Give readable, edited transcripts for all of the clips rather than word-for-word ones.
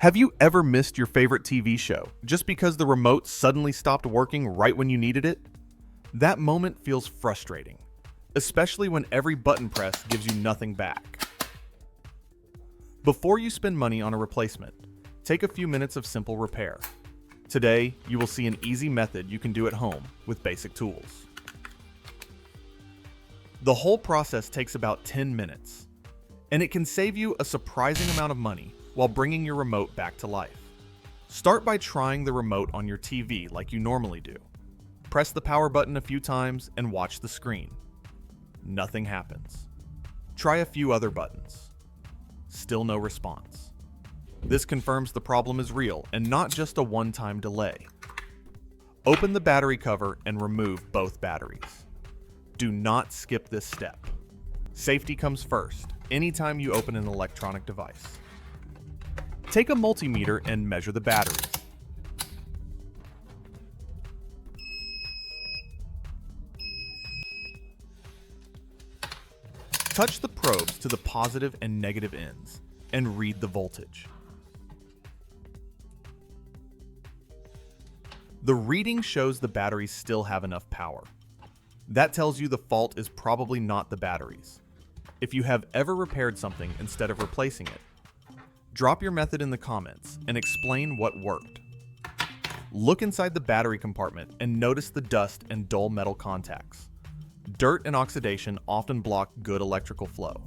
Have you ever missed your favorite TV show just because the remote suddenly stopped working right when you needed it? That moment feels frustrating, especially when every button press gives you nothing back. Before you spend money on a replacement, take a few minutes of simple repair. Today, you will see an easy method you can do at home with basic tools. The whole process takes about 10 minutes, and it can save you a surprising amount of money while bringing your remote back to life. Start by trying the remote on your TV like you normally do. Press the power button a few times and watch the screen. Nothing happens. Try a few other buttons. Still no response. This confirms the problem is real and not just a one-time delay. Open the battery cover and remove both batteries. Do not skip this step. Safety comes first anytime you open an electronic device. Take a multimeter and measure the batteries. Touch the probes to the positive and negative ends and read the voltage. The reading shows the batteries still have enough power. That tells you the fault is probably not the batteries. If you have ever repaired something instead of replacing it, drop your method in the comments and explain what worked. Look inside the battery compartment and notice the dust and dull metal contacts. Dirt and oxidation often block good electrical flow.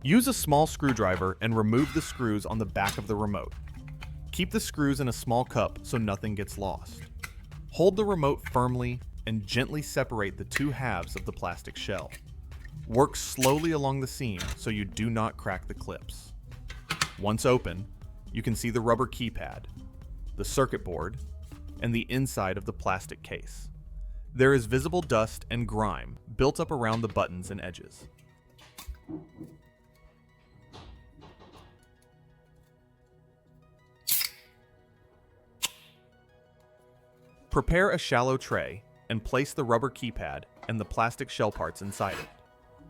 Use a small screwdriver and remove the screws on the back of the remote. Keep the screws in a small cup so nothing gets lost. Hold the remote firmly and gently separate the two halves of the plastic shell. Work slowly along the seam so you do not crack the clips. Once open, you can see the rubber keypad, the circuit board, and the inside of the plastic case. There is visible dust and grime built up around the buttons and edges. Prepare a shallow tray and place the rubber keypad and the plastic shell parts inside it.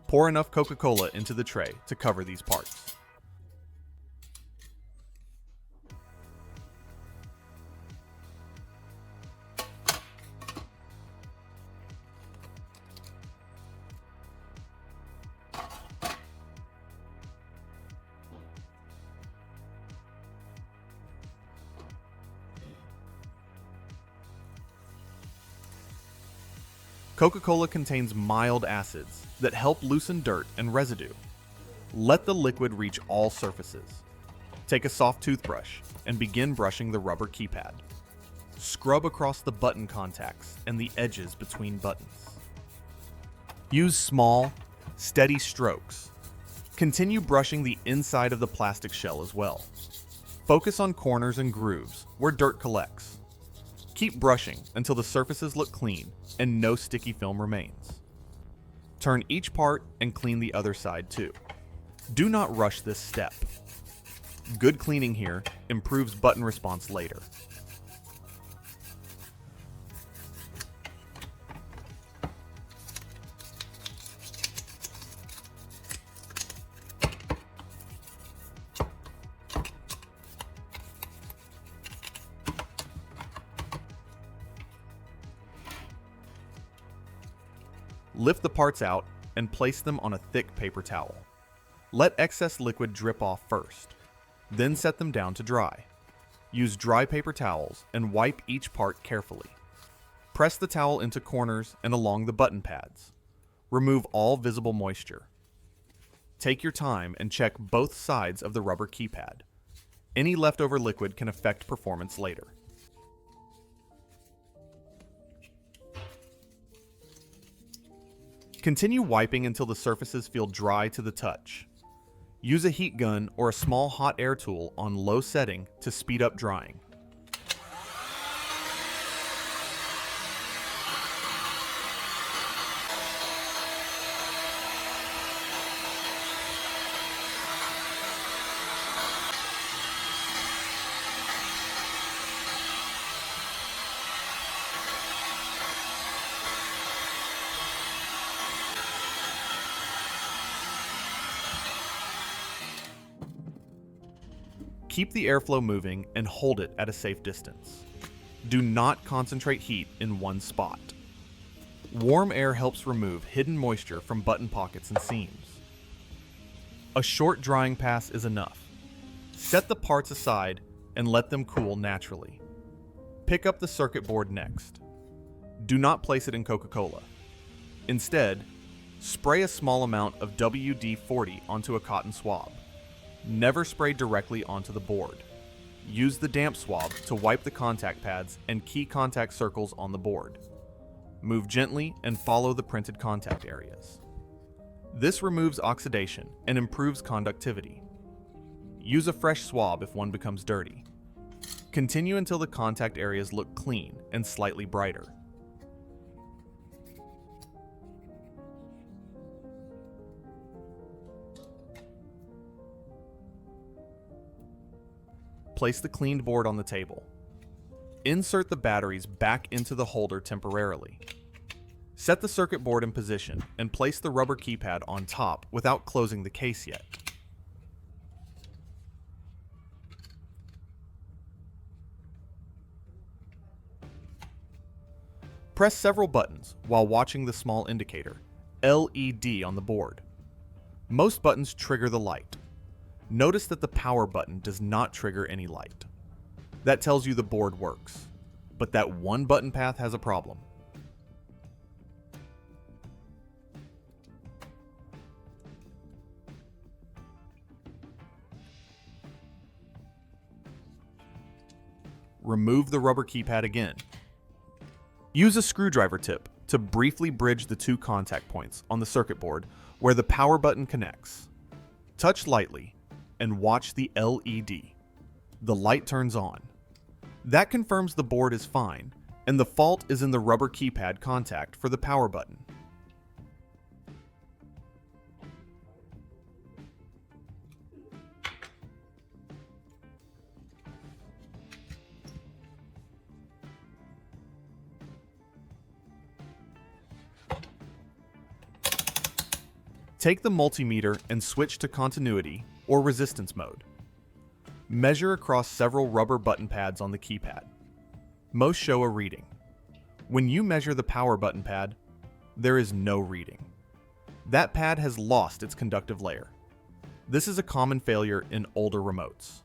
Pour enough Coca-Cola into the tray to cover these parts. Coca-Cola contains mild acids that help loosen dirt and residue. Let the liquid reach all surfaces. Take a soft toothbrush and begin brushing the rubber keypad. Scrub across the button contacts and the edges between buttons. Use small, steady strokes. Continue brushing the inside of the plastic shell as well. Focus on corners and grooves where dirt collects. Keep brushing until the surfaces look clean and no sticky film remains. Turn each part and clean the other side too. Do not rush this step. Good cleaning here improves button response later. Lift the parts out and place them on a thick paper towel. Let excess liquid drip off first, then set them down to dry. Use dry paper towels and wipe each part carefully. Press the towel into corners and along the button pads. Remove all visible moisture. Take your time and check both sides of the rubber keypad. Any leftover liquid can affect performance later. Continue wiping until the surfaces feel dry to the touch. Use a heat gun or a small hot air tool on low setting to speed up drying. Keep the airflow moving and hold it at a safe distance. Do not concentrate heat in one spot. Warm air helps remove hidden moisture from button pockets and seams. A short drying pass is enough. Set the parts aside and let them cool naturally. Pick up the circuit board next. Do not place it in Coca-Cola. Instead, spray a small amount of WD-40 onto a cotton swab. Never spray directly onto the board. Use the damp swab to wipe the contact pads and key contact circles on the board. Move gently and follow the printed contact areas. This removes oxidation and improves conductivity. Use a fresh swab if one becomes dirty. Continue until the contact areas look clean and slightly brighter. Place the cleaned board on the table. Insert the batteries back into the holder temporarily. Set the circuit board in position and place the rubber keypad on top without closing the case yet. Press several buttons while watching the small indicator, LED, on the board. Most buttons trigger the light. Notice that the power button does not trigger any light. That tells you the board works, but that one button path has a problem. Remove the rubber keypad again. Use a screwdriver tip to briefly bridge the two contact points on the circuit board where the power button connects. Touch lightly and watch the LED. The light turns on. That confirms the board is fine, and the fault is in the rubber keypad contact for the power button. Take the multimeter and switch to continuity or resistance mode. Measure across several rubber button pads on the keypad. Most show a reading. When you measure the power button pad, there is no reading. That pad has lost its conductive layer. This is a common failure in older remotes.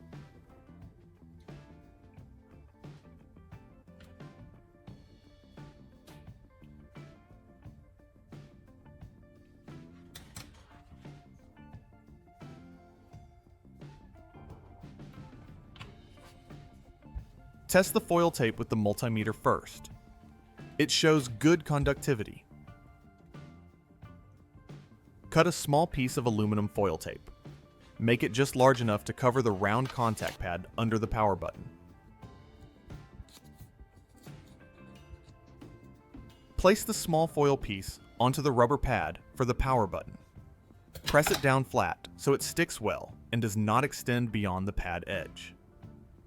Test the foil tape with the multimeter first. It shows good conductivity. Cut a small piece of aluminum foil tape. Make it just large enough to cover the round contact pad under the power button. Place the small foil piece onto the rubber pad for the power button. Press it down flat so it sticks well and does not extend beyond the pad edge.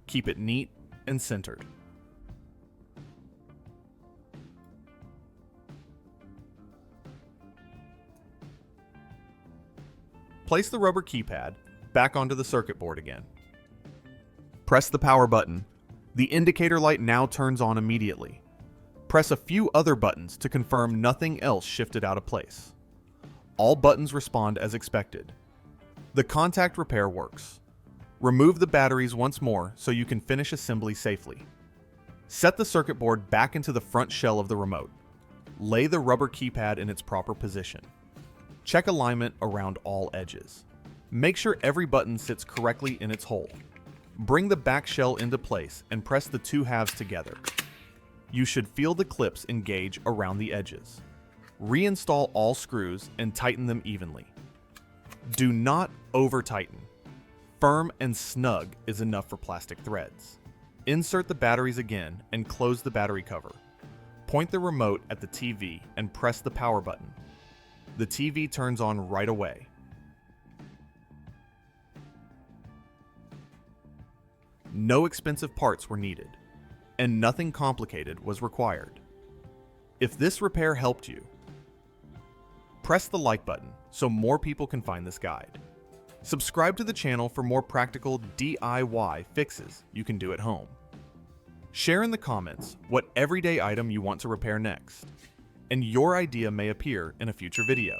Keep it neat and centered. Place the rubber keypad back onto the circuit board again. Press the power button. The indicator light now turns on immediately. Press a few other buttons to confirm nothing else shifted out of place. All buttons respond as expected. The contact repair works. Remove the batteries once more so you can finish assembly safely. Set the circuit board back into the front shell of the remote. Lay the rubber keypad in its proper position. Check alignment around all edges. Make sure every button sits correctly in its hole. Bring the back shell into place and press the two halves together. You should feel the clips engage around the edges. Reinstall all screws and tighten them evenly. Do not over-tighten. Firm and snug is enough for plastic threads. Insert the batteries again and close the battery cover. Point the remote at the TV and press the power button. The TV turns on right away. No expensive parts were needed, and nothing complicated was required. If this repair helped you, press the like button so more people can find this guide. Subscribe to the channel for more practical DIY fixes you can do at home. Share in the comments what everyday item you want to repair next, and your idea may appear in a future video.